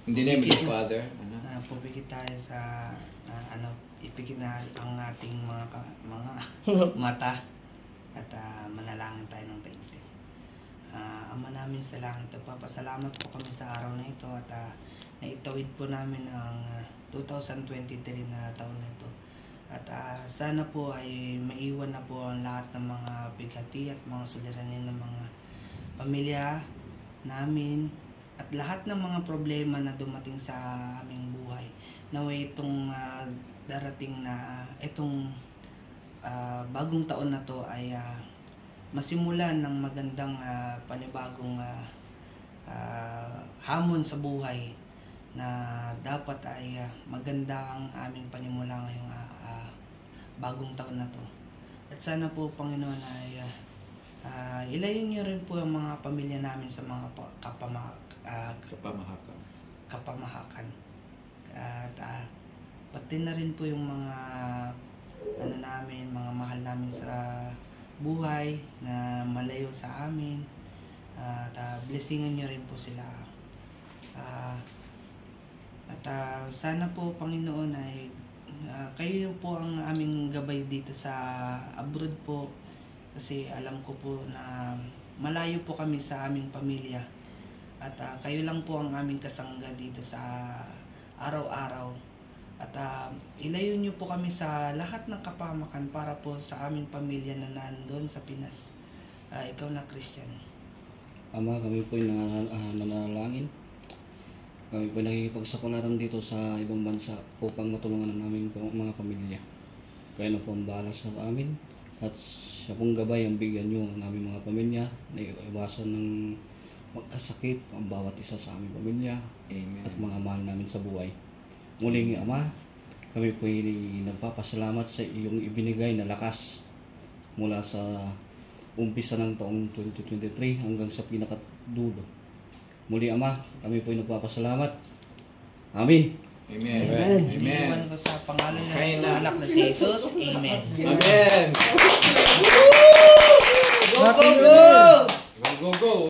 In the name of the Father, pupikit tayo sa ipikit na ang ating mga mata at manalangin tayo ng taimtim. Ama namin sa langit, papasalamat po kami sa araw na ito at naitawid po namin ang 2023 na taon na ito. At sana po ay maiwan na po ang lahat ng mga bighati at mga suliranin ng mga pamilya namin at lahat ng mga problema na dumating sa aming buhay. Naway itong darating na itong bagong taon na to ay masimulan ng magandang panibagong hamon sa buhay na dapat ay maganda ang aming panimula ngayong bagong taon na to. At sana po, Panginoon, ay ilayo niyo rin po ang mga pamilya namin sa mga kapamahakan. At pati na rin po yung mga mga mahal namin sa buhay na malayo sa amin. At blessingan niyo rin po sila. At sana po, Panginoon, ay kayo po ang aming gabay dito sa abroad po, kasi alam ko po na malayo po kami sa aming pamilya at kayo lang po ang aming kasangga dito sa araw-araw at ilayo niyo po kami sa lahat ng kapamakan para po sa aming pamilya na nandoon sa Pinas. Ikaw na, Christian. Ama, kami po ay nananalangin. Kami po nakikipagsakunaran dito sa ibang bansa upang matulungan ang aming mga pamilya. Kaya na po ang bahala sa amin at siya pong gabay ang bigyan nyo ang aming mga pamilya na iwasan ng magkasakit ang bawat isa sa aming pamilya. Amen. At mga mahal namin sa buhay. Muling, Ama, kami po ay nagpapasalamat sa iyong ibinigay na lakas mula sa umpisa ng taong 2023 hanggang sa pinakadulo. Muli, Ama, kami po ay nagpapasalamat. Amen. Amen. Amen. Amen. Iniwan ko sa pangalan ng anak na si Jesus. Amen. Amen. Go, go, go! Go, go, go!